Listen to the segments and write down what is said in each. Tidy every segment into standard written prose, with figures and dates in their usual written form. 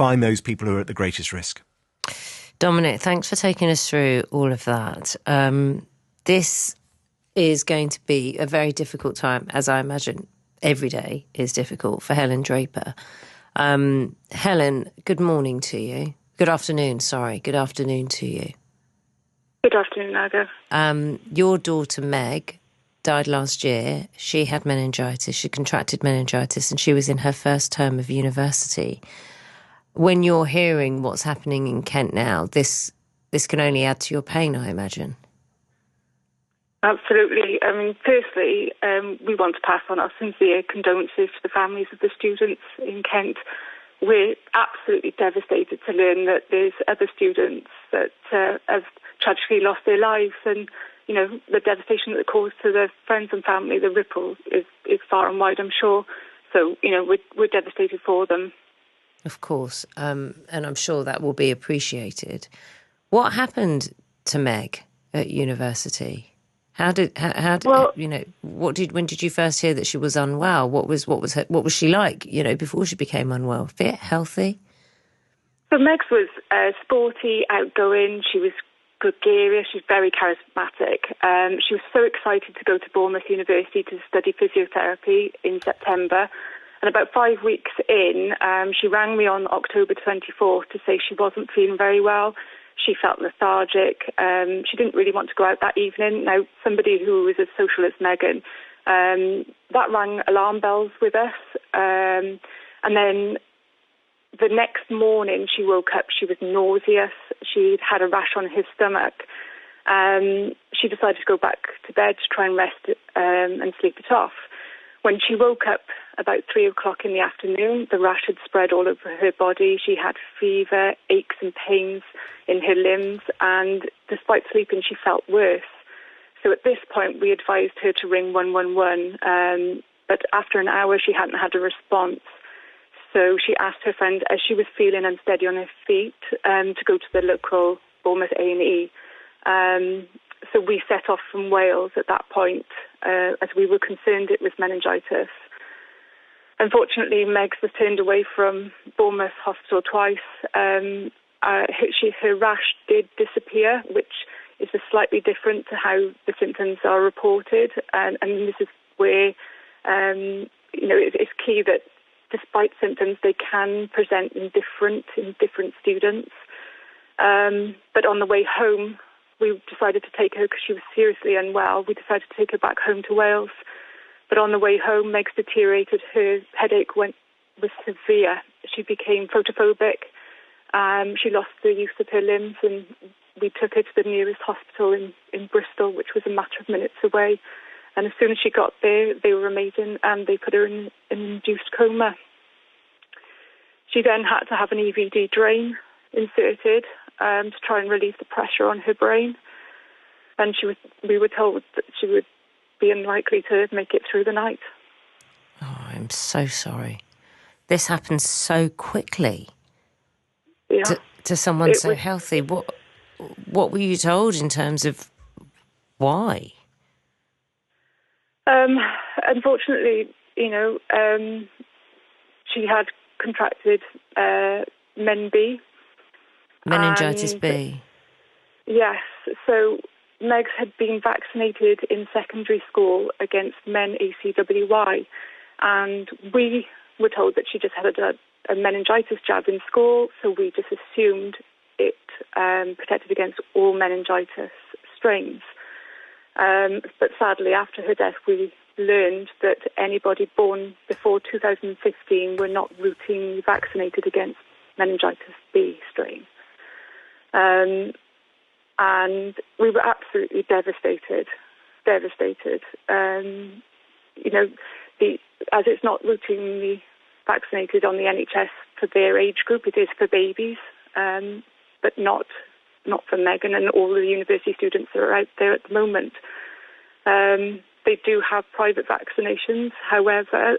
find those people who are at the greatest risk. Dominic, thanks for taking us through all of that. This is going to be a very difficult time, as I imagine every day is difficult for Helen Draper. Helen, good morning to you. Good afternoon to you. Good afternoon, Naga. Your daughter Meg died last year. She had meningitis. She contracted meningitis and she was in her first term of university. When you're hearing what's happening in Kent now, this can only add to your pain, I imagine. Absolutely. I mean, firstly, we want to pass on our sincere condolences to the families of the students in Kent. We're absolutely devastated to learn that there's other students that have tragically lost their lives, and you know the devastation that it caused to their friends and family. The ripple is far and wide, I'm sure. So you know we're devastated for them. Of course, and I'm sure that will be appreciated. What happened to Meg at university? How did well, when did you first hear that she was unwell? What was she like? You know, before she became unwell, fit, healthy. So Meg was sporty, outgoing. She was gregarious. She's very charismatic. She was so excited to go to Bournemouth University to study physiotherapy in September. And about 5 weeks in, she rang me on October 24th to say she wasn't feeling very well. She felt lethargic. She didn't really want to go out that evening. Now, somebody who was as social as Megan, that rang alarm bells with us. And then the next morning she woke up, she was nauseous. She'd had a rash on her stomach. She decided to go back to bed to try and rest and sleep it off. When she woke up about 3 o'clock in the afternoon, the rash had spread all over her body. She had fever, aches and pains in her limbs, and despite sleeping, she felt worse. So at this point, we advised her to ring 111, but after an hour, she hadn't had a response. So she asked her friend, as she was feeling unsteady on her feet, to go to the local Bournemouth A&E. So we set off from Wales at that point, as we were concerned it was meningitis. Unfortunately, Meg was turned away from Bournemouth Hospital twice. Her rash did disappear, which is slightly different to how the symptoms are reported. And this is where, it's key that despite symptoms, they can present in different students. But on the way home, we decided to take her, because she was seriously unwell, we decided to take her back home to Wales. But on the way home, Meg's deteriorated. Her headache was severe. She became photophobic. She lost the use of her limbs, and we took her to the nearest hospital in Bristol, which was a matter of minutes away. And as soon as she got there, they were amazing, and they put her in an induced coma. She then had to have an EVD drain inserted to try and relieve the pressure on her brain. And we were told that she would be unlikely to make it through the night. Oh, I'm so sorry. This happened so quickly. Yeah. To someone so healthy. What were you told in terms of why? Unfortunately, she had contracted Meningitis B. Yes. So Meg had been vaccinated in secondary school against men-ACWY, and we were told that she just had a meningitis jab in school, so we just assumed it protected against all meningitis strains. But sadly, after her death, we learned that anybody born before 2015 were not routinely vaccinated against meningitis B strain. And we were absolutely devastated. As it's not routinely vaccinated on the NHS for their age group, it is for babies, but not for Megan and all the university students that are out there at the moment. They do have private vaccinations, however,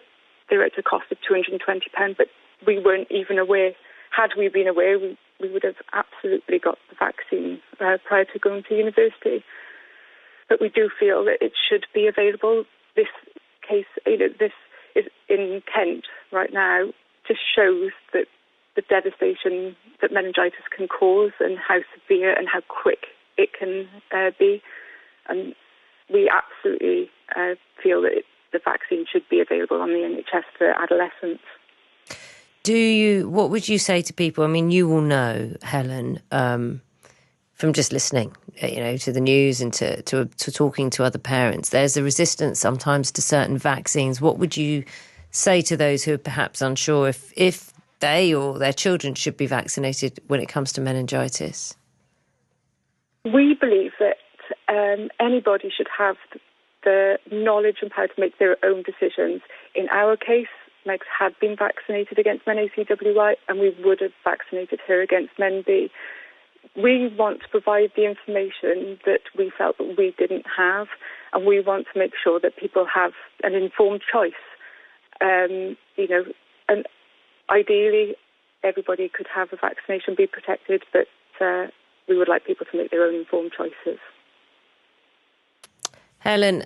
they're at a cost of £220, but we weren't even aware. Had we been aware, we would have absolutely got the vaccine prior to going to university. But we do feel that it should be available. This case, this is in Kent right now, just shows that the devastation that meningitis can cause and how severe and how quick it can be. And we absolutely feel that the vaccine should be available on the NHS for adolescents. What would you say to people? I mean, you will know, Helen, from just listening, to the news and to talking to other parents. There's a resistance sometimes to certain vaccines. What would you say to those who are perhaps unsure if they or their children should be vaccinated when it comes to meningitis? We believe that anybody should have the knowledge and power to make their own decisions. In our case, Megs had been vaccinated against MenACWY, and we would have vaccinated her against MenB. We want to provide the information that we felt that we didn't have, and we want to make sure that people have an informed choice. And ideally, everybody could have a vaccination, be protected, but we would like people to make their own informed choices. Helen,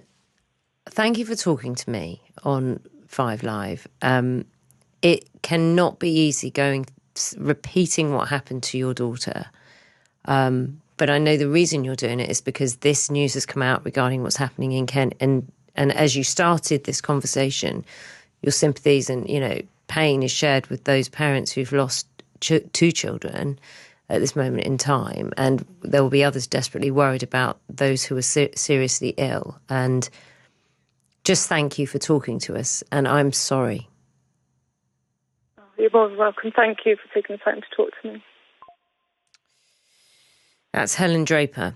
thank you for talking to me on 5 Live. It cannot be easy repeating what happened to your daughter. But I know the reason you're doing it is because this news has come out regarding what's happening in Kent. And as you started this conversation, your sympathies and, pain is shared with those parents who've lost 2 children at this moment in time. And there will be others desperately worried about those who are seriously ill. And just thank you for talking to us. And I'm sorry. You're more than welcome. Thank you for taking the time to talk to me. That's Helen Draper,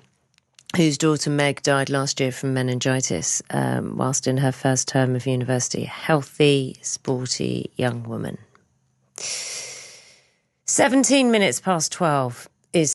whose daughter Meg died last year from meningitis whilst in her first term of university. A healthy, sporty young woman. 17 minutes past 12.